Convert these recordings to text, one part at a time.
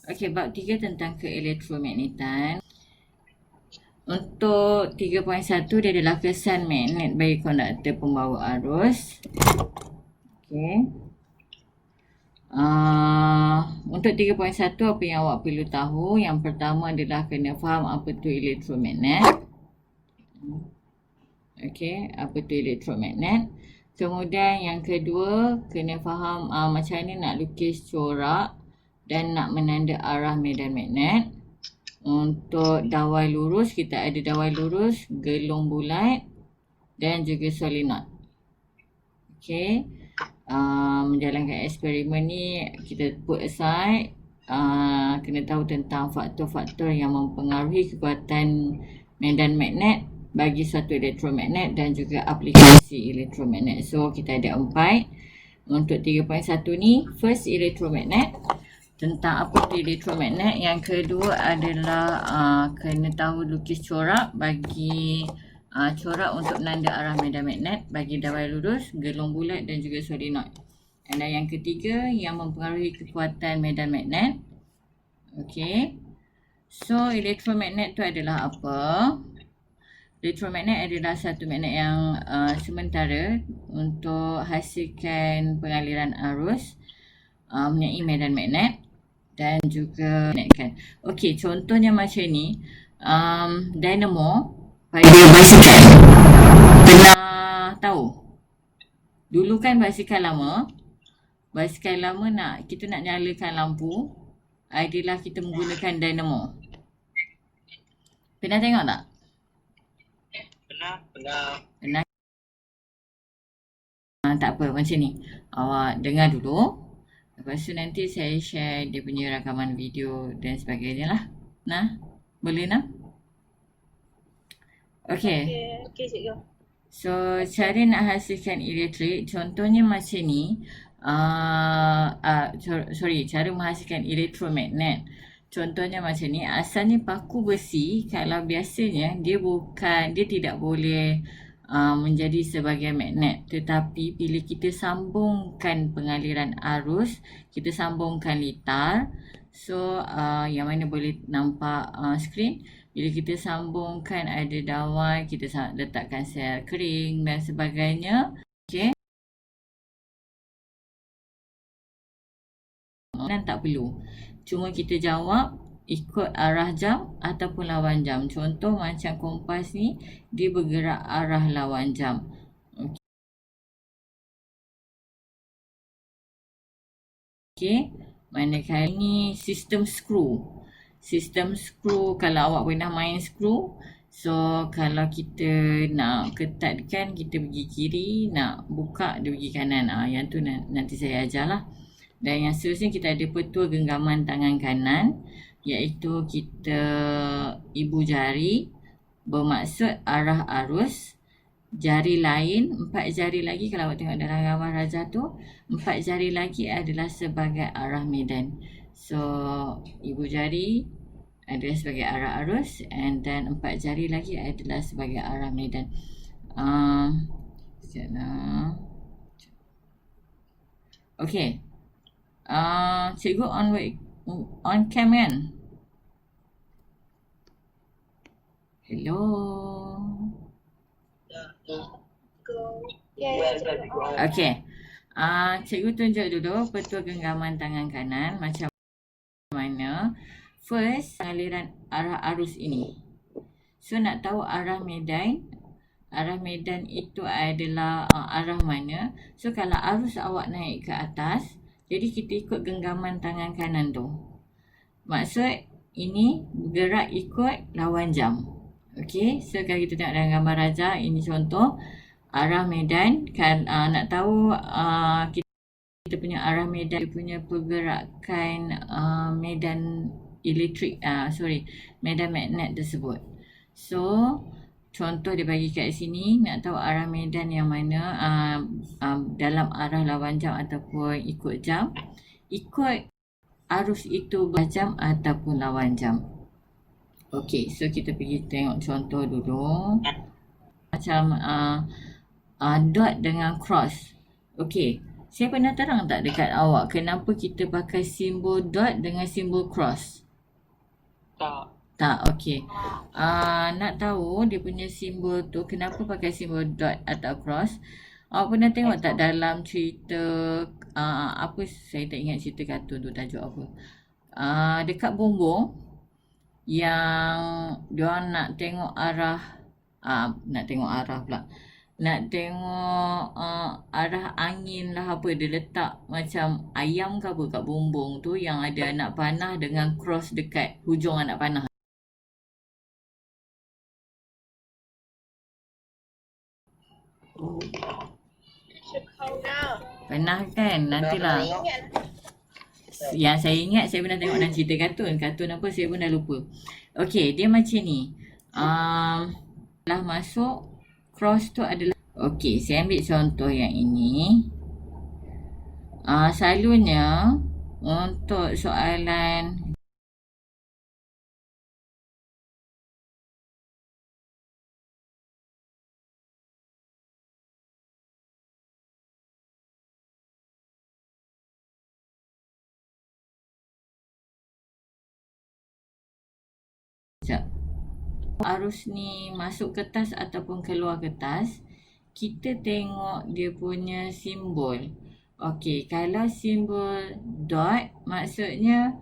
Okey, bab 3 tentang keelektromagnetan. Untuk 3.1 dia adalah kesan magnet bagi konduktor pembawa arus. Okey. Untuk 3.1 apa yang awak perlu tahu? Yang pertama adalah kena faham apa tu elektromagnet. Okey, apa tu elektromagnet. Kemudian yang kedua, kena faham macam mana nak lukis corak dan nak menanda arah medan magnet. Untuk dawai lurus, kita ada dawai lurus, gelung bulat dan juga solenoid. Okey. Menjalankan eksperimen ni, kita put aside, kena tahu tentang faktor-faktor yang mempengaruhi kekuatan medan magnet bagi suatu elektromagnet dan juga aplikasi elektromagnet. So, kita ada 4. Untuk 3.1 ni, first elektromagnet. Tentang apa tu elektromagnet. Yang kedua adalah kena tahu lukis corak bagi corak untuk menanda arah medan magnet bagi dawai lurus, gelung bulat dan juga solenoid. Dan yang ketiga yang mempengaruhi kekuatan medan magnet. Okey. So elektromagnet tu adalah apa? Elektromagnet adalah satu magnet yang sementara untuk hasilkan pengaliran arus mempunyai medan magnet dan juga magnetkan. Okey, contohnya macam ni, dynamo pada basikal. Pernah tahu? Dulu kan basikal lama kita nak nyalakan lampu, adalah kita menggunakan dynamo. Pernah tengok tak? Pernah. Tak apa, macam ni. Awak dengar dulu. Lepas tu nanti saya share dia punya rakaman video dan sebagainya lah. Nah, boleh nak? Okey. Okey, cikgu. So, cara nak hasilkan elektrik, contohnya macam ni. Cara menghasilkan elektromagnet. Contohnya macam ni, asalnya paku besi, kalau biasanya dia tidak boleh menjadi sebagai magnet, tetapi bila kita sambungkan pengaliran arus, kita sambungkan litar. So yang mana boleh nampak skrin, bila kita sambungkan ada dawai, kita letakkan sel kering dan sebagainya. Okey, dan tak perlu, cuma kita jawab ikut arah jam ataupun lawan jam. Contoh macam kompas ni, dia bergerak arah lawan jam. Okey, manakala ni sistem skru. Sistem skru, kalau awak pernah main skru, so kalau kita nak ketatkan, kita pergi kiri, nak buka dia pergi kanan. Yang tu nanti saya ajarlah. Dan yang seterusnya kita ada petua genggaman tangan kanan, iaitu kita ibu jari bermaksud arah arus, jari lain, 4 jari lagi, kalau awak tengok dalam gambar Raja tu, 4 jari lagi adalah sebagai arah medan. So ibu jari adalah sebagai arah arus, and then 4 jari lagi adalah sebagai arah medan. Sekejap. Okey. Cikgu on cam kan? Hello. Okey. Cikgu tunjuk dulu petua genggaman tangan kanan macam mana. First, aliran arah arus ini. So nak tahu arah medan itu adalah arah mana. So kalau arus awak naik ke atas, jadi kita ikut genggaman tangan kanan tu. Maksud ini bergerak ikut lawan jam. Okey, so kalau kita tengok dalam gambar Raja, ini contoh arah medan. Nak tahu kita punya arah medan, dia punya pergerakan medan elektrik, medan magnet tersebut. So contoh dia bagi kat sini, nak tahu arah medan yang mana, dalam arah lawan jam ataupun ikut jam, ikut arus itu berjam ataupun lawan jam. Okey, so kita pergi tengok contoh dulu. Macam dot dengan cross. Okey, Saya pernah terang tak dekat awak kenapa kita pakai simbol dot dengan simbol cross? Tak. Tak, okey. Nak tahu dia punya simbol tu kenapa pakai simbol dot atau cross? Awak pernah tengok tak dalam cerita apa, saya tak ingat cerita kartun tu tajuk apa. Dekat Bumbung yang diorang nak tengok arah nak tengok arah angin lah apa, dia letak macam ayam ke apa kat bumbung tu yang ada anak panah dengan cross dekat hujung anak panah. Pernah kan? Nantilah. Yang saya ingat saya pernah tengok dalam cerita kartun. Kartun apa saya pun dah lupa. Okey, dia macam ni. Lah masuk cross tu adalah, okey, saya ambil contoh yang ini. Selalunya untuk soalan arus ni masuk kertas ataupun keluar kertas, kita tengok dia punya simbol. Okey, kalau simbol dot maksudnya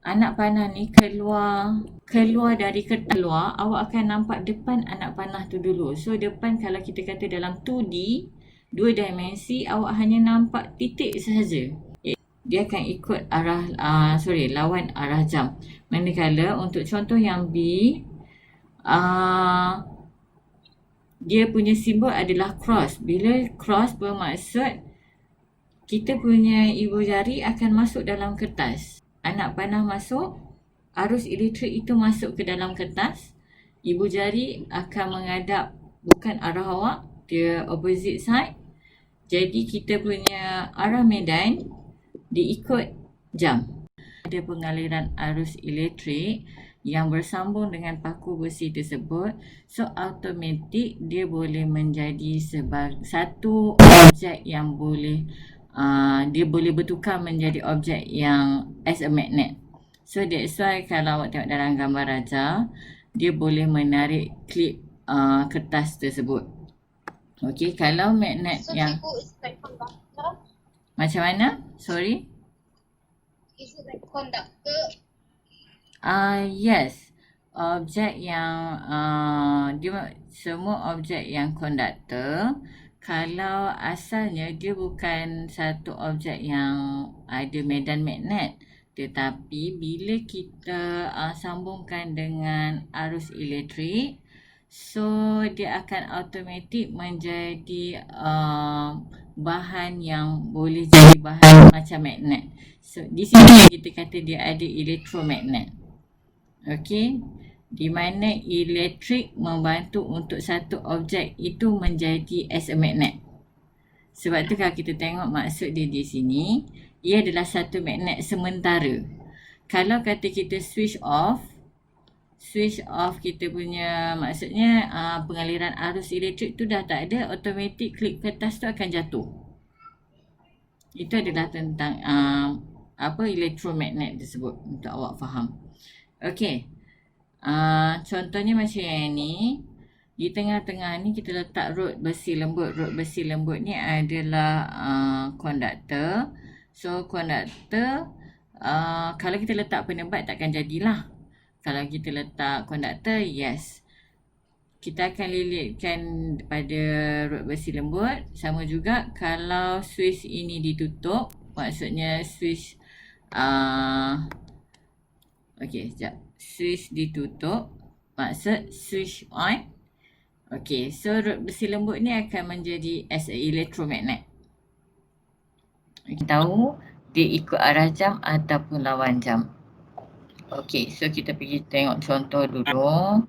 anak panah ni keluar dari kertas keluar, awak akan nampak depan anak panah tu dulu. So depan, kalau kita kata dalam 2D, 2 dimensi, awak hanya nampak titik sahaja. Dia akan ikut arah lawan arah jam. Manakala untuk contoh yang B, dia punya simbol adalah cross. Bila cross bermaksud kita punya ibu jari akan masuk dalam kertas. Anak panah masuk, arus elektrik itu masuk ke dalam kertas. Ibu jari akan menghadap bukan arah awak, dia opposite side. Jadi kita punya arah medan diikut jam. Ada pengaliran arus elektrik yang bersambung dengan paku besi tersebut, so automatik dia boleh menjadi satu objek yang boleh dia boleh bertukar menjadi objek yang as a magnet. So that's why kalau awak tengok dalam gambar Raja, dia boleh menarik klip kertas tersebut. Okey, kalau magnet yang macam mana? Sorry? Is it like conductor? Yes. Objek yang dia semua objek yang konduktor, kalau asalnya dia bukan satu objek yang ada medan magnet, tetapi bila kita sambungkan dengan arus elektrik, so dia akan automatik menjadi bahan yang boleh jadi bahan macam magnet. So di sini kita kata dia ada elektromagnet. Okey, di mana elektrik membantu untuk satu objek itu menjadi as a magnet. Sebab tu kalau kita tengok maksud dia di sini, ia adalah satu magnet sementara. Kalau kata kita switch off kita punya, maksudnya pengaliran arus elektrik tu dah tak ada, automatik klip kertas tu akan jatuh. Itu adalah tentang elektromagnet tersebut, untuk awak faham. Okey. Contohnya macam yang ni. Di tengah-tengah ni kita letak rod besi lembut. Rod besi lembut ni adalah konduktor. So konduktor, kalau kita letak penebat takkan jadilah. Kalau kita letak konduktor, yes, kita akan lilitkan pada rod besi lembut. Sama juga kalau switch ini ditutup, maksudnya switch okey, sekejap. Switch ditutup, maksud switch on. Okey, so rod besi lembut ni akan menjadi as a elektromagnet. Kita tahu dia ikut arah jam ataupun lawan jam. Okey, so kita pergi tengok contoh dulu.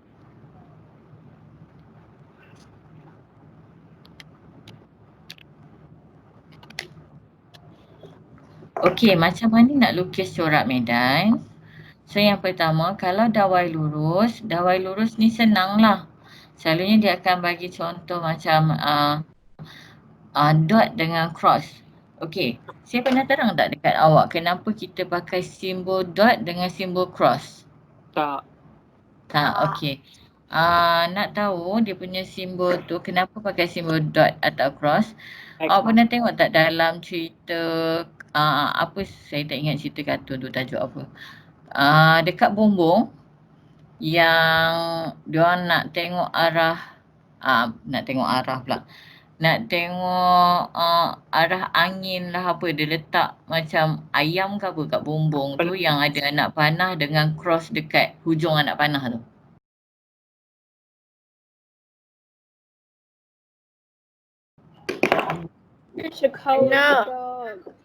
Okey, macam mana nak lukis corak medan? So yang pertama, kalau dawai lurus ni senang lah. Selalunya dia akan bagi contoh macam dot dengan cross. Okey, saya pernah terang tak dekat awak kenapa kita pakai simbol dot dengan simbol cross? Tak. Tak, okey. Nak tahu dia punya simbol tu kenapa pakai simbol dot atau cross? Awak pernah tengok tak dalam cerita apa, saya tak ingat cerita kartun tu tajuk apa. Dekat bumbung yang diorang nak tengok arah nak tengok arah angin lah apa, dia letak macam ayam ke apa kat bumbung tu yang ada anak panah dengan cross dekat hujung anak panah tu.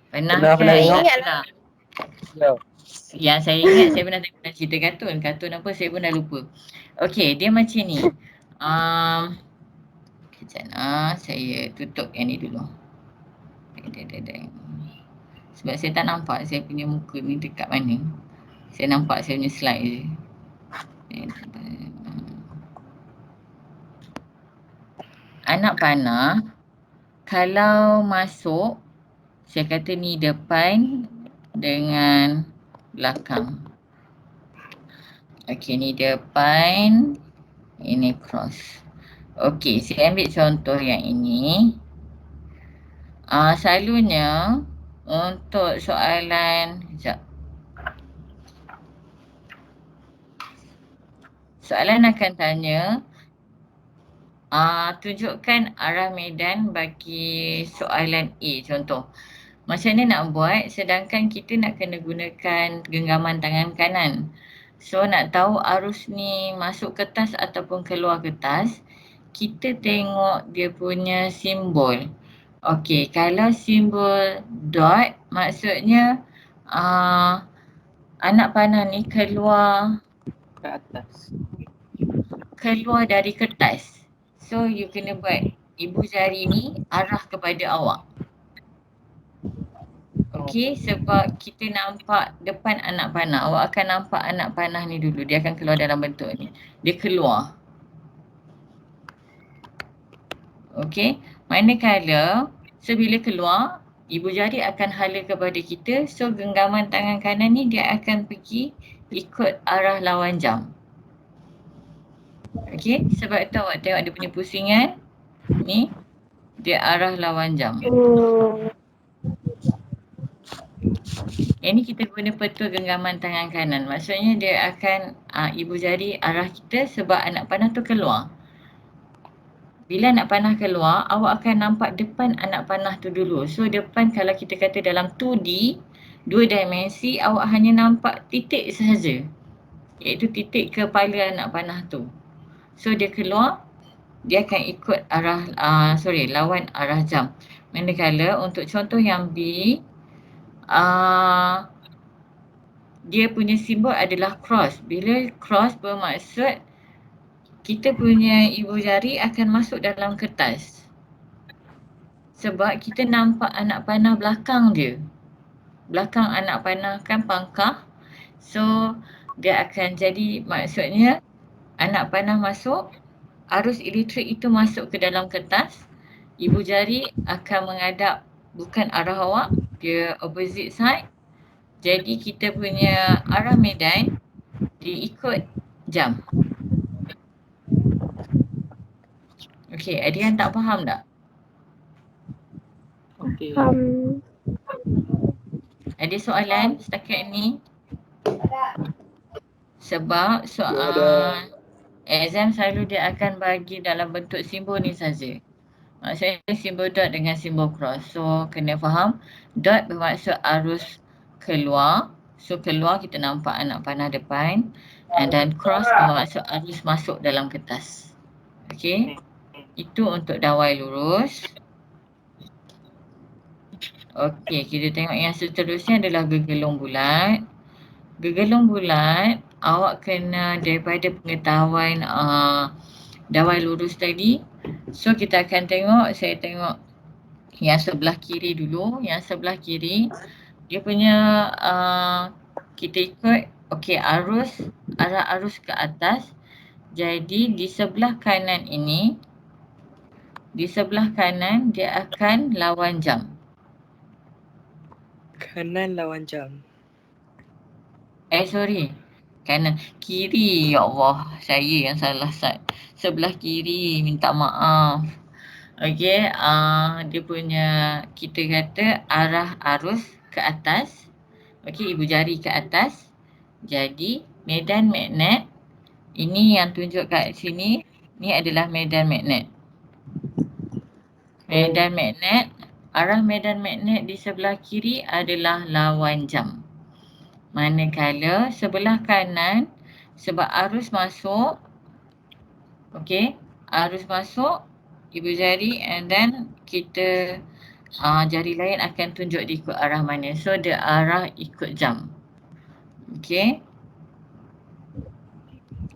Pernah kan? tengok. Tak. Ya. Yang saya ingat saya pernah tengok cerita kartun apa saya pun dah lupa. Okey, dia macam ni. Kejap saya tutup yang ni dulu. Sebab saya tak nampak saya punya muka ni dekat mana. Saya nampak saya punya slide je. Anak panah kalau masuk, saya kata ni depan dengan belakang. Okey, ni depan, ini cross. Okey, saya ambil contoh yang ini. Selalunya untuk soalan, soalan akan tanya tunjukkan arah medan bagi soalan A contoh. Macam mana nak buat sedangkan kita nak kena gunakan genggaman tangan kanan. So nak tahu arus ni masuk kertas ataupun keluar kertas, kita tengok dia punya simbol. Okey, kalau simbol dot maksudnya anak panah ni keluar ke atas. Keluar dari kertas. So you kena buat ibu jari ni arah kepada awak. Okey, sebab kita nampak depan anak panah. Awak akan nampak anak panah ni dulu. Dia akan keluar dalam bentuk ni. Dia keluar. Okey, manakala so bila keluar, ibu jari akan hala kepada kita. So genggaman tangan kanan ni dia akan pergi ikut arah lawan jam. Okey, sebab tu awak tengok dia punya pusingan ni dia arah lawan jam. Yang ni kita guna peta genggaman tangan kanan. Maksudnya dia akan ibu jari arah kita sebab anak panah tu keluar. Bila anak panah keluar, awak akan nampak depan anak panah tu dulu. So depan kalau kita kata dalam 2D, 2 dimensi, awak hanya nampak titik sahaja. Iaitu titik kepala anak panah tu. So dia keluar, dia akan ikut arah, lawan arah jam. Manakala untuk contoh yang B, dia punya simbol adalah cross. Bila cross bermaksud kita punya ibu jari akan masuk dalam kertas. Sebab kita nampak anak panah belakang dia. Belakang anak panah kan pangkah. So dia akan jadi maksudnya anak panah masuk, arus elektrik itu masuk ke dalam kertas. Ibu jari akan menghadap bukan arah awak, dia opposite side. Jadi kita punya arah medan diikut jam. Okey, ada yang tak faham tak? Okey. Ada soalan setakat ni? Sebab exam selalu dia akan bagi dalam bentuk simbol ni saja. Maksudnya simbol dot dengan simbol cross. So kena faham, dot bermaksud arus keluar. So keluar kita nampak anak panah depan. And then cross bermaksud arus masuk dalam kertas. Okey. Itu untuk dawai lurus. Okey, kita tengok yang seterusnya adalah gegelung bulat. Gegelung bulat, awak kena daripada pengetahuan dawai lurus tadi. So kita akan tengok, saya tengok yang sebelah kiri dulu. Yang sebelah kiri, dia punya kita ikut, okey, arah arus ke atas. Jadi di sebelah kanan ini, di sebelah kanan dia akan lawan jam. Kanan lawan jam. Sorry. Kanan. Kiri. Ya Allah. Saya yang salah. Sebelah kiri. Minta maaf. Okey. Dia punya, kita kata arah arus ke atas. Okey. Ibu jari ke atas. Jadi medan magnet. Ini yang tunjuk kat sini. Ni adalah medan magnet. Medan magnet. Arah medan magnet di sebelah kiri adalah lawan jam. Manakala sebelah kanan, sebab arus masuk, okey, arus masuk, ibu jari and then kita jari lain akan tunjuk dia ikut arah mana. So dia arah ikut jam. Okey.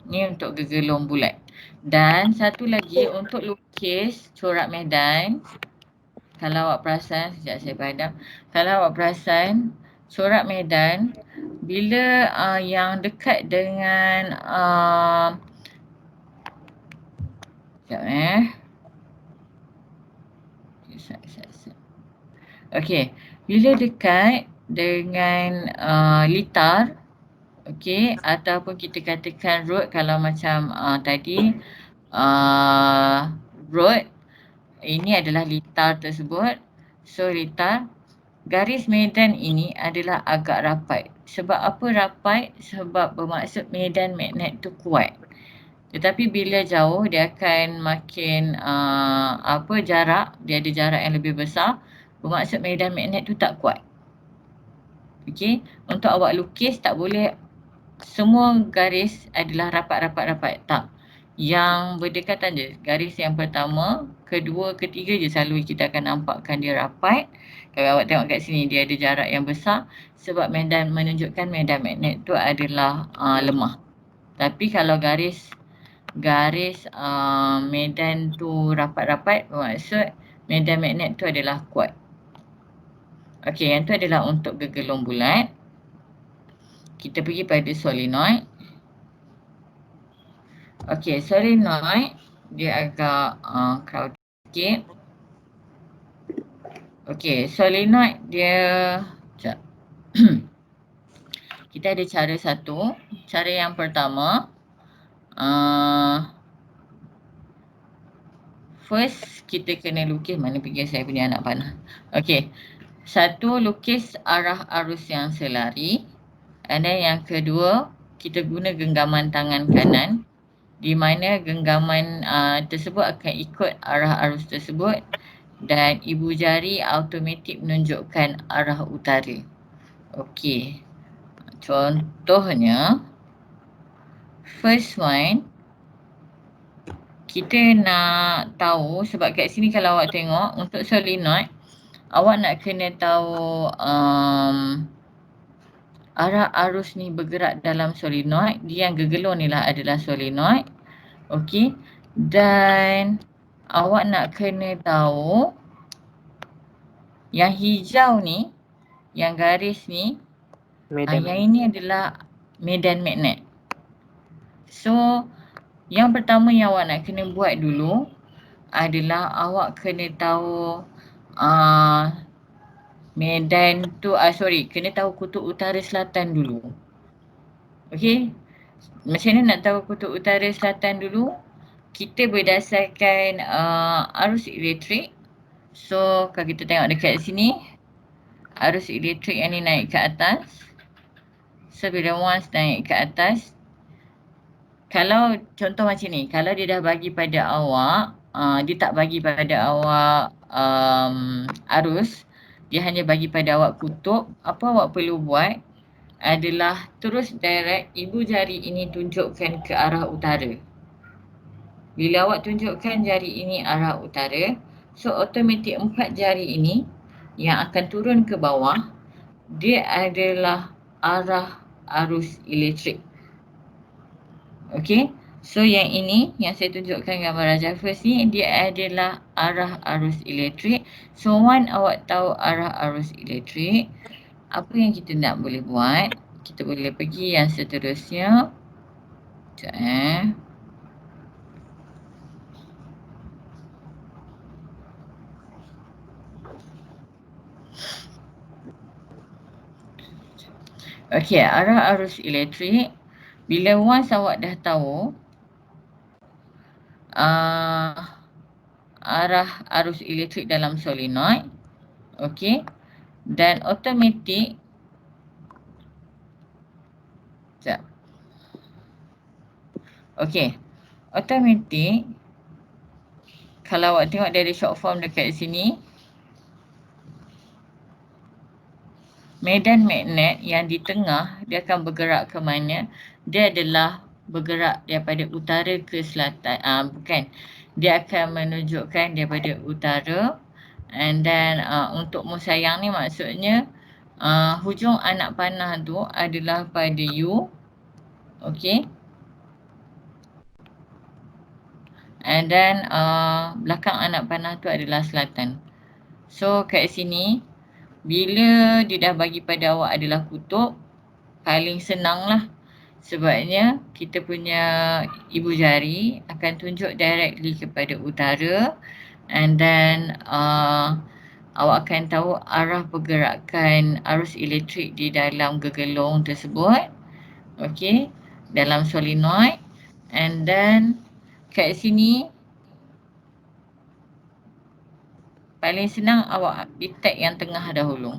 Ni untuk gegelung bulat. Dan satu lagi untuk lukis corak medan. Kalau awak perasan, sekejap saya padam. Kalau awak perasan, corak medan bila yang dekat dengan sekejap okey, bila dekat dengan litar, okey, ataupun kita katakan road, kalau macam tadi road, ini adalah litar tersebut. So litar, garis medan ini adalah agak rapat. Sebab apa rapat? Sebab bermaksud medan magnet tu kuat. Tetapi bila jauh dia akan makin jarak, dia ada jarak yang lebih besar. Bermaksud medan magnet tu tak kuat. Okey, untuk awak lukis tak boleh semua garis adalah rapat. Tak. Yang berdekatan je. Garis yang pertama, kedua, ketiga je selalu kita akan nampakkan dia rapat. Kalau awak tengok kat sini dia ada jarak yang besar sebab medan menunjukkan medan magnet tu adalah lemah. Tapi kalau garis medan tu rapat-rapat bermaksud medan magnet tu adalah kuat. Okey, yang tu adalah untuk gegelung bulat. Kita pergi pada solenoid. Okey, solenoid dia agak crowded sikit. Okey, solenoid dia kita ada cara satu. Cara yang pertama, first kita kena lukis, mana pergi saya punya anak panah. Okey, satu, lukis arah arus yang selari. And then yang kedua, kita guna genggaman tangan kanan, di mana genggaman tersebut akan ikut arah arus tersebut dan ibu jari automatik menunjukkan arah utara. Okey. Contohnya, first one, kita nak tahu, sebab kat sini kalau awak tengok, untuk solenoid, awak nak kena tahu arah arus ni bergerak dalam solenoid. Dia yang gegelung ni lah adalah solenoid. Okey. Dan awak nak kena tahu yang hijau ni, yang garis ni, yang ini adalah medan magnet. So, yang pertama yang awak nak kena buat dulu adalah awak kena tahu medan tu, kena tahu kutub utara selatan dulu. Okey. Macam mana nak tahu kutub utara selatan dulu? Kita berdasarkan arus elektrik. So, kalau kita tengok dekat sini, arus elektrik yang ni naik ke atas. So, bila once naik ke atas, kalau contoh macam ni, kalau dia dah bagi pada awak, dia tak bagi pada awak arus, dia hanya bagi pada awak kutub, apa awak perlu buat adalah terus direct ibu jari ini tunjukkan ke arah utara. Bila awak tunjukkan jari ini arah utara, so automatik 4 jari ini yang akan turun ke bawah, dia adalah arah arus elektrik. Okey. So yang ini, yang saya tunjukkan gambar Raja first ni, dia adalah arah arus elektrik. So once awak tahu arah arus elektrik, apa yang kita nak boleh buat? Kita boleh pergi yang seterusnya. Sekejap Okey, arah arus elektrik. Bila once awak dah tahu arah arus elektrik dalam solenoid, okey, dan automatik, sekejap. Okey, automatik, kalau awak tengok dari short form dekat sini, medan magnet yang di tengah dia akan bergerak ke mana? Dia adalah bergerak daripada utara ke selatan. Bukan. Dia akan menunjukkan daripada utara, and then untuk musayang ni maksudnya hujung anak panah tu adalah pada U. Okey. And then belakang anak panah tu adalah selatan. So kat sini, bila dia dah bagi pada awak adalah kutub, paling senang lah. Sebabnya kita punya ibu jari akan tunjuk directly kepada utara, and then awak akan tahu arah pergerakan arus elektrik di dalam gegelung tersebut. Okey, dalam solenoid. And then kat sini paling senang awak detect yang tengah dahulu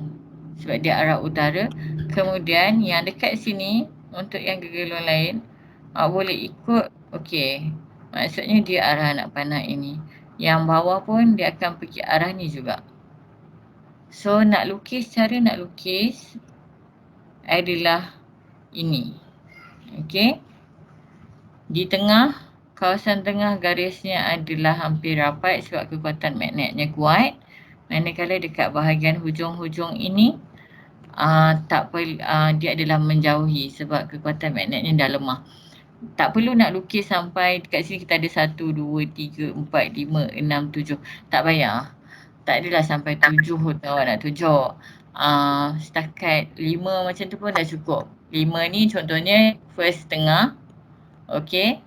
sebab dia arah utara. Kemudian yang dekat sini untuk yang gegelung lain awak boleh ikut. Okey, maksudnya dia arah anak panah ini. Yang bawah pun dia akan pergi arah ni juga. So nak lukis, cara nak lukis adalah ini. Okey, di tengah, kawasan tengah garisnya adalah hampir rapat sebab kekuatan magnetnya kuat. Manakala dekat bahagian hujung-hujung ini dia adalah menjauhi sebab kekuatan magnetnya dah lemah. Tak perlu nak lukis sampai dekat sini kita ada 1, 2, 3, 4, 5, 6, 7. Tak payah. Tak adalah sampai 7 tu awak nak tunjuk. Setakat 5 macam tu pun dah cukup. 5 ni contohnya first tengah. Okey.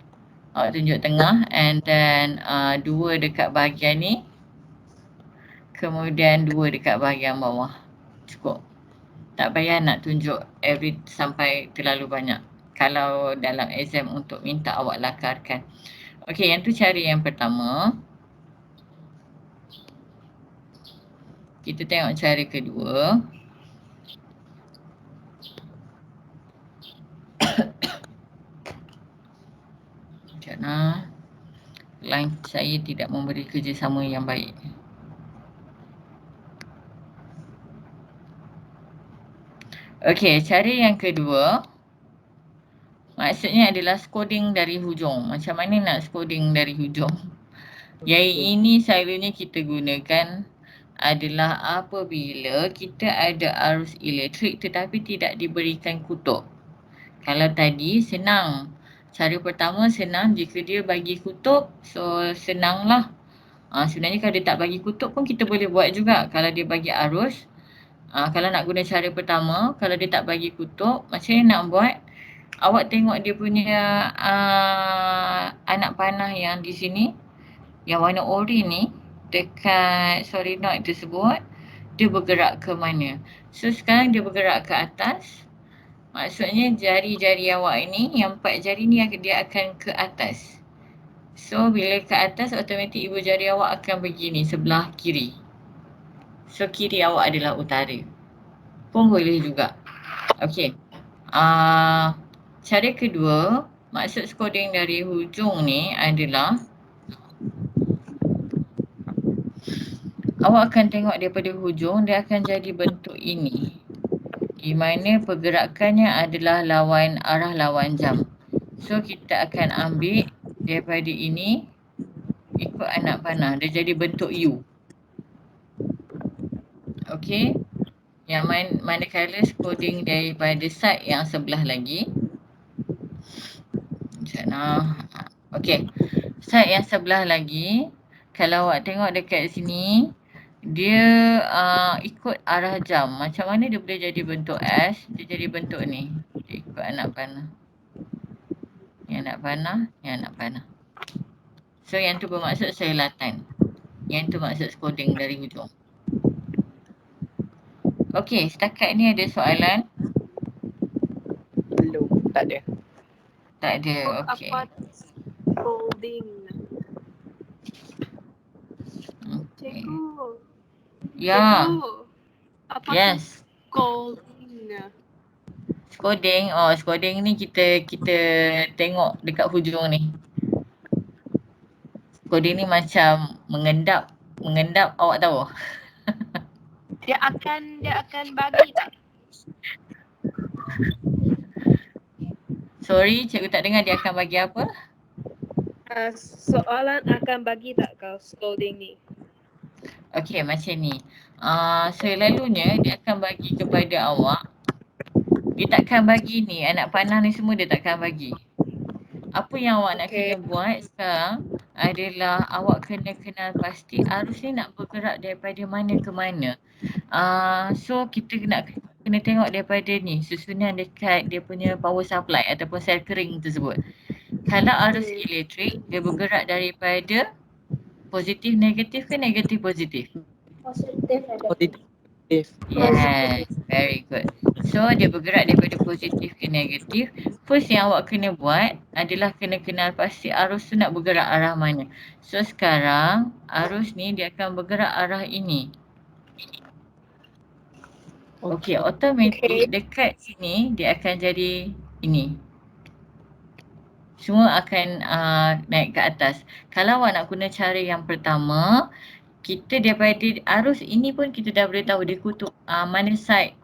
Awak tunjuk tengah, and then 2 dekat bahagian ni. Kemudian 2 dekat bahagian bawah. Cukup. Tak payah nak tunjuk sampai terlalu banyak kalau dalam exam untuk minta awak lakarkan. Okey, yang tu cara yang pertama. Kita tengok cara kedua. Kerana line saya tidak memberi kerjasama yang baik. Okey, cara yang kedua maksudnya adalah skoding dari hujung. Macam mana nak skoding dari hujung? Yang ini selalunya kita gunakan adalah apabila kita ada arus elektrik tetapi tidak diberikan kutub. Kalau tadi senang. Cara pertama senang jika dia bagi kutub, so senanglah. Sebenarnya kalau dia tak bagi kutub pun kita boleh buat juga kalau dia bagi arus. Kalau nak guna cara pertama, kalau dia tak bagi kutub, macam mana nak buat? Awak tengok dia punya anak panah yang di sini, yang warna oranye ni, dekat solenoid tersebut, dia bergerak ke mana? So sekarang dia bergerak ke atas. Maksudnya jari-jari awak ini, yang 4 jari ni dia akan ke atas. So bila ke atas, automatik ibu jari awak akan begini, sebelah kiri. So kiri awak adalah utara. Pun boleh juga. Okey. Cara kedua, maksud skoding dari hujung ni adalah awak akan tengok daripada hujung, dia akan jadi bentuk ini. Di mana pergerakannya adalah arah lawan jam. So kita akan ambil daripada ini, ikut anak panah, dia jadi bentuk U. Okey. Yang manakala skoding daripada side yang sebelah lagi. Okey. Side yang sebelah lagi, kalau awak tengok dekat sini, dia ikut arah jam. Macam mana dia boleh jadi bentuk S? Dia jadi bentuk ni. Dia ikut anak panah. Yang anak panah, yang anak panah. So yang tu bermaksud selatan. Yang tu maksud skoding dari hujung. Okey, setakat ni ada soalan? Belum. Tak ada. Tak ada. Okey. Apa scolding? Okay. Cikgu. Ya. Cikgu. Apa tu Yes. scolding? Scolding. Oh, scolding ni kita tengok dekat hujung ni. Scolding ni macam mengendap awak tahu. Dia akan bagi tak? Sorry, cikgu tak dengar dia akan bagi apa? Soalan akan bagi tak kau scolding ni? Okey, macam ni. Selalunya dia akan bagi kepada awak. Dia takkan bagi ni, anak panah ni semua dia takkan bagi. Apa yang awak nak kena buat sekarang adalah awak kena kenal pasti arus ni nak bergerak daripada mana ke mana. So kita kena tengok daripada ni, susunan dekat dia punya power supply ataupun sel kering tersebut. Kalau arus elektrik, dia bergerak daripada positif negatif ke negatif positif? Positif. Yes, very good. So dia bergerak daripada positif ke negatif. First yang awak kena buat adalah kena kenal pasti arus tu nak bergerak arah mana. So sekarang arus ni dia akan bergerak arah ini. Okey, automatik dekat sini dia akan jadi ini. Semua akan naik ke atas. Kalau awak nak guna cara yang pertama, kita daripada arus ini pun kita dah boleh tahu dia kutub mana side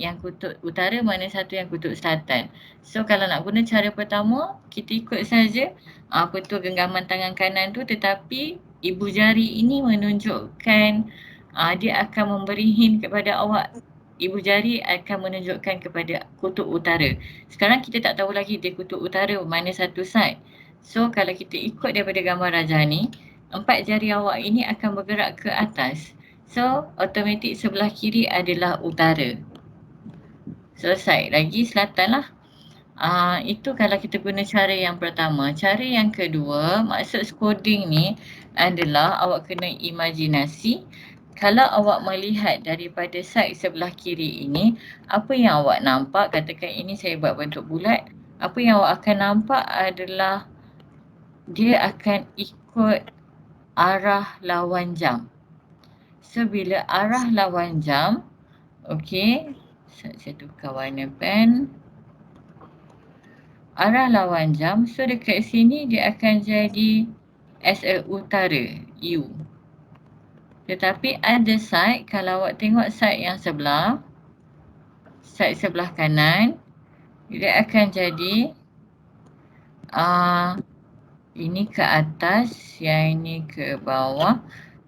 yang kutub utara, mana satu yang kutub selatan. So kalau nak guna cara pertama, kita ikut saja petua genggaman tangan kanan tu, tetapi ibu jari ini menunjukkan dia akan memberi hint kepada awak. Ibu jari akan menunjukkan kepada kutub utara. Sekarang kita tak tahu lagi dia kutub utara mana satu side. So kalau kita ikut daripada gambar rajah ni, 4 jari awak ini akan bergerak ke atas. So automatik sebelah kiri adalah utara. Selesai. Lagi selatan lah. Itu kalau kita guna cara yang pertama. Cara yang kedua, maksud scolding ni adalah awak kena imajinasi. Kalau awak melihat daripada side sebelah kiri ini, apa yang awak nampak, katakan ini saya buat bentuk bulat, apa yang awak akan nampak adalah dia akan ikut arah lawan jam. So bila arah lawan jam, okey, saya tukar warna pen. Arah lawan jam, so dekat sini dia akan jadi as a utara, U. Tetapi ada side, kalau awak tengok side yang sebelah kanan, dia akan jadi ini ke atas, yang ini ke bawah.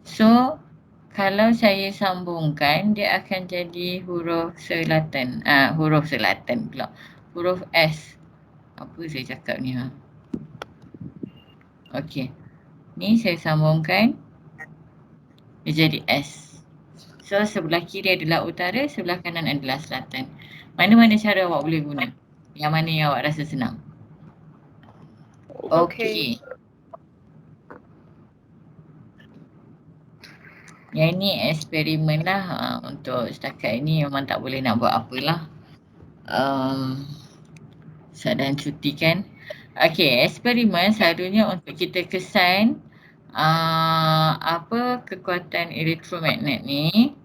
So kalau saya sambungkan, dia akan jadi huruf selatan. Huruf selatan pula. Huruf S. Apa saya cakap ni? Okey. Ni saya sambungkan. Dia jadi S. So sebelah kiri adalah utara, sebelah kanan adalah selatan. Mana-mana cara awak boleh guna. Yang mana yang awak rasa senang. Okey. Yang ni eksperimen lah. Untuk setakat ini memang tak boleh nak buat apalah. Keadaan cuti kan. Okey, eksperimen selalunya untuk kita kesan apa kekuatan elektromagnet ni.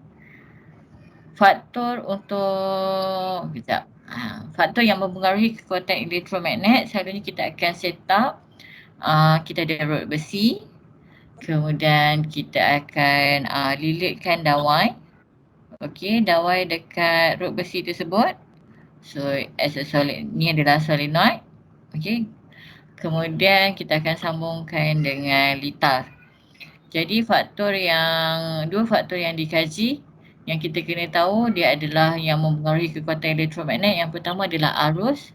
Faktor untuk faktor yang mempengaruhi kekuatan elektromagnet, selalunya kita akan set up kita ada rod besi, kemudian kita akan lilitkan dawai. Okey, dawai dekat rod besi tersebut. So as a solid, ni adalah solenoid. Okey. Kemudian kita akan sambungkan dengan litar. Jadi dua faktor yang dikaji yang kita kena tahu dia adalah yang mempengaruhi kekuatan elektromagnet. Yang pertama adalah arus,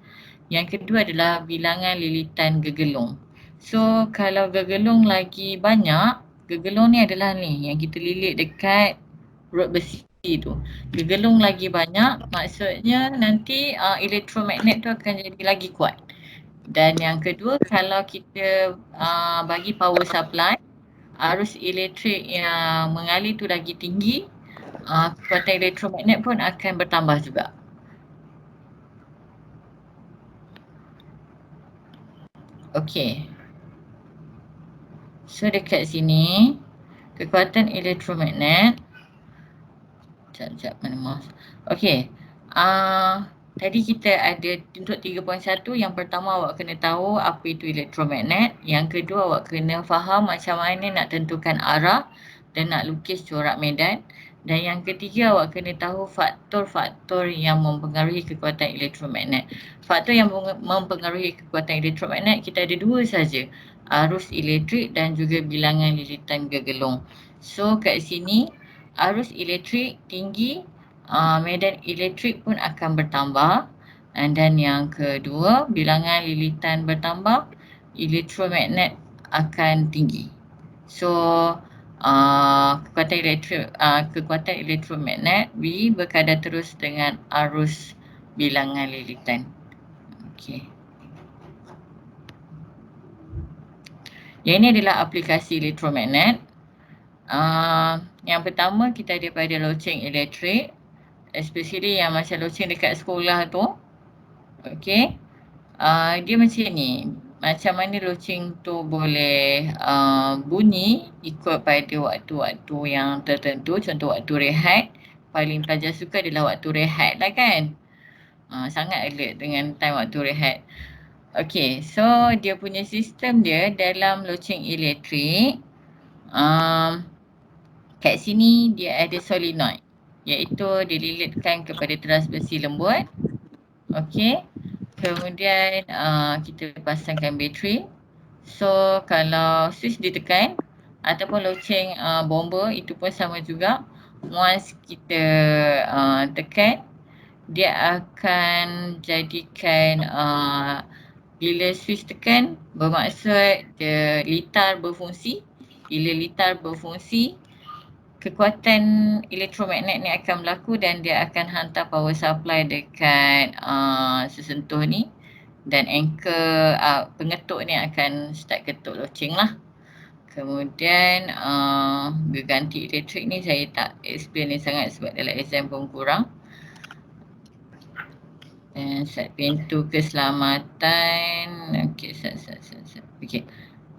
yang kedua adalah bilangan lilitan gegelung. So kalau gegelung lagi banyak, gegelung ni adalah ni yang kita lilit dekat rod besi tu. Gegelung lagi banyak, maksudnya nanti elektromagnet tu akan jadi lagi kuat. Dan yang kedua, kalau kita bagi power supply, arus elektrik yang mengalir tu lagi tinggi, kekuatan elektromagnet pun akan bertambah juga. Okey. So dekat sini kekuatan elektromagnet. Sekejap mana mouse. Okey. Tadi kita ada untuk 3.1, yang pertama awak kena tahu apa itu elektromagnet. Yang kedua awak kena faham macam mana nak tentukan arah dan nak lukis corak medan. Dan yang ketiga awak kena tahu faktor-faktor yang mempengaruhi kekuatan elektromagnet. Faktor yang mempengaruhi kekuatan elektromagnet kita ada dua saja. Arus elektrik dan juga bilangan lilitan gegelung. So kat sini arus elektrik tinggi, medan elektrik pun akan bertambah. Dan yang kedua, bilangan lilitan bertambah, elektromagnet akan tinggi. So kekuatan elektromagnet V berkadar terus dengan arus bilangan lilitan. Okey. Yang ini adalah aplikasi elektromagnet. Yang pertama kita ada pada loceng elektrik, especially yang macam loceng dekat sekolah tu. Okey. Dia macam ni. Macam mana loceng tu boleh bunyi ikut pada waktu-waktu yang tertentu. Contoh waktu rehat. Paling pelajar suka adalah waktu rehat lah kan. Sangat alert dengan time waktu rehat. Okey, so dia punya sistem dia dalam loceng elektrik. Kat sini dia ada solenoid, iaitu dililitkan kepada teras besi lembut. Okey. Kemudian kita pasangkan bateri. So kalau switch ditekan ataupun loceng bomba itu pun sama juga. Once kita tekan, dia akan jadikan bila switch tekan bermaksud dia litar berfungsi. Bila litar berfungsi, kekuatan elektromagnet ni akan berlaku dan dia akan hantar power supply dekat sesentuh ni, dan anchor pengetuk ni akan start ketuk loceng lah. Kemudian berganti elektrik ni saya tak explain ni sangat sebab dalam exam pun kurang. Dan set pintu keselamatan. Okey, set. Okey.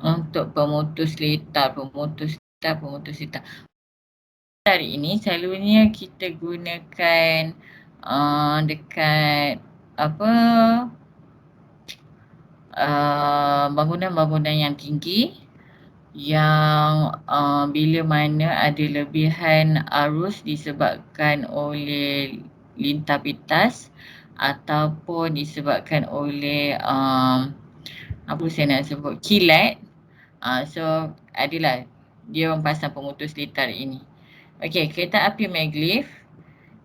Untuk pemutus litar. Hari ini selalunya kita gunakan dekat bangunan-bangunan yang tinggi yang bila mana ada lebihan arus disebabkan oleh lintar pitas ataupun disebabkan oleh apa saya nak sebut, kilat. So adalah dia pasang pemutus litar ini. Okey, kereta api maglev.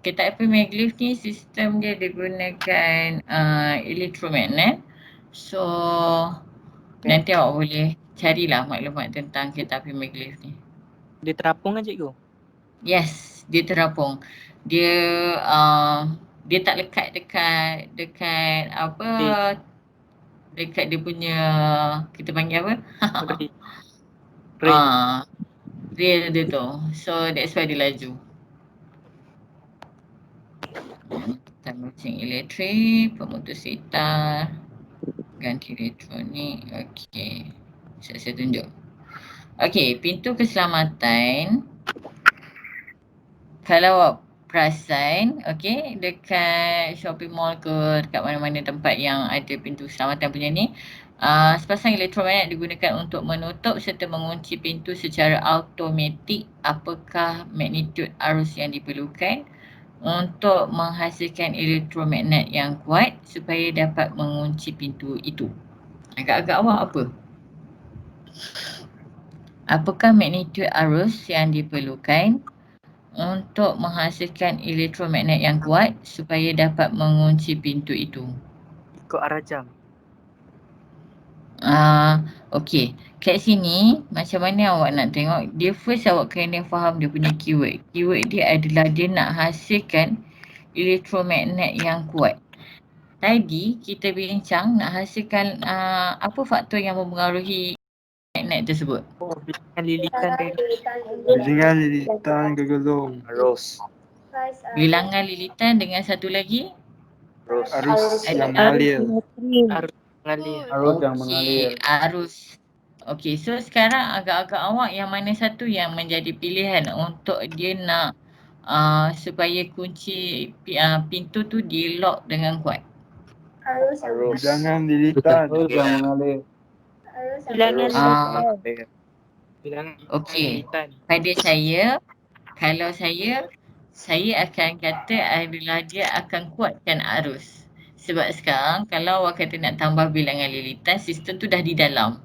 Kereta api maglev ni sistem dia digunakan elektromagnet. So nanti awak boleh carilah maklumat tentang kereta api maglev ni. Dia terapung kan cikgu? Yes, dia terapung. Dia dia tak lekat dekat apa, dekat dia punya, kita panggil apa? Rail dia tu. So that's why dia laju. Loceng elektrik, pemutus litar, ganti elektronik. Okey. Saya tunjuk. Okey, pintu keselamatan. Kalau awak perasan, okey, dekat shopping mall ke dekat mana-mana tempat yang ada pintu keselamatan punya ni, sepasang elektromagnet digunakan untuk menutup serta mengunci pintu secara automatik. Apakah magnitud arus yang diperlukan untuk menghasilkan elektromagnet yang kuat supaya dapat mengunci pintu itu? Agak-agak awak apa? Apakah magnitud arus yang diperlukan untuk menghasilkan elektromagnet yang kuat supaya dapat mengunci pintu itu? Ikut arah jam. Okey. Kat sini macam mana awak nak tengok? Dia first awak kena faham dia punya keyword. Keyword dia adalah dia nak hasilkan elektromagnet yang kuat. Tadi kita bincang nak hasilkan apa faktor yang mempengaruhi magnet tersebut? Bilangan lilitan Bilangan lilitan gegelung. arus. Bilangan lilitan dengan satu lagi? Arus. Arus yang mengalir. Arus Mengalir. Arus yang mengalir. Arus. Okey, so sekarang agak-agak awak yang mana satu yang menjadi pilihan untuk dia nak supaya kunci pintu tu di lock dengan kuat? Arus yang Bilangan lilitan. Arus yang mengalir. Arus yang Bilangan Ah, Bilangan okey. lilitan. Pada saya, kalau saya akan kata adalah dia akan kuatkan arus. Sebab sekarang kalau awak kata nak tambah bilangan lilitan, sistem tu dah di dalam.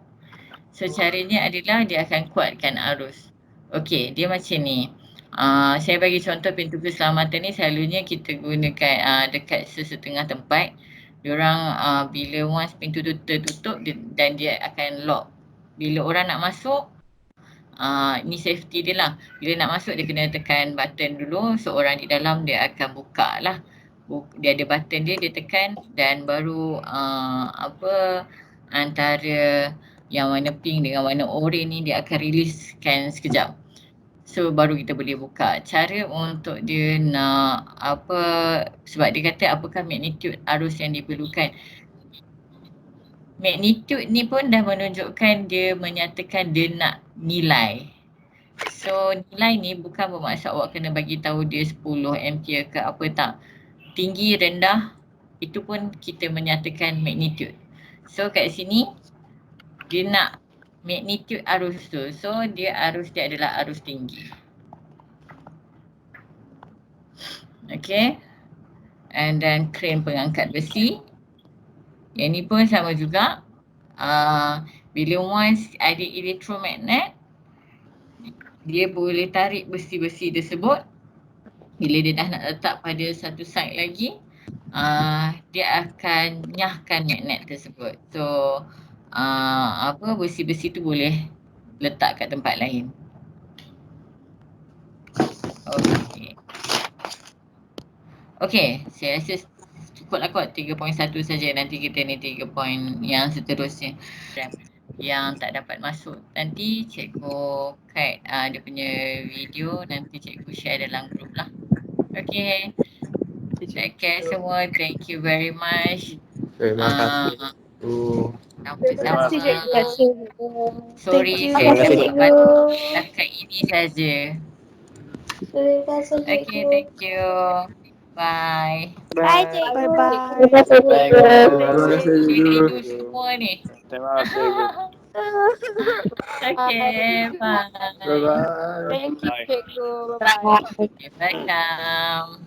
So caranya adalah dia akan kuatkan arus. Okey, dia macam ni. Saya bagi contoh pintu keselamatan ni selalunya kita gunakan dekat sesetengah tempat. Diorang bila once pintu tu tertutup dan dia akan lock. Bila orang nak masuk, ni safety dia lah. Bila nak masuk dia kena tekan button dulu. So orang di dalam dia akan buka lah. Dia ada button dia tekan dan baru antara yang warna pink dengan warna orange ni dia akan releasekan sekejap. So baru kita boleh buka. Cara untuk dia nak sebab dia kata apakah magnitude arus yang diperlukan. Magnitude ni pun dah menunjukkan dia menyatakan dia nak nilai. So nilai ni bukan bermaksud awak kena bagi tahu dia 10 ampere ke apa tak. Tinggi rendah itu pun kita menyatakan magnitude. So kat sini dia nak magnitude arus tu. So arus dia adalah arus tinggi. Okay. And then crane pengangkat besi. Yang ni pun sama juga. Bila once ada elektromagnet, dia boleh tarik besi-besi tersebut. Bila dia dah nak letak pada satu side lagi, dia akan nyahkan magnet tersebut. So besi-besi tu boleh letak kat tempat lain. Okey, saya rasa cukuplah kot 3.1 saja. Nanti kita ni 3 point yang seterusnya. Yang tak dapat masuk nanti cikgu kat dia punya video, nanti cikgu share dalam group lah. Okay, take care semua. Thank you very much. Terima kasih. Terima kasih, cikgu. Sorry, Thank you. saya Terima kasih, dapat setakat ini saja. Terima kasih. Okay, thank you. Bye. Bye, cikgu. Bye-bye. Terima kasih. Tidur semua ni. Terima kasih. Okay, bye. Bye-bye. Thank you, cikgu. Bye-bye. Okay, welcome.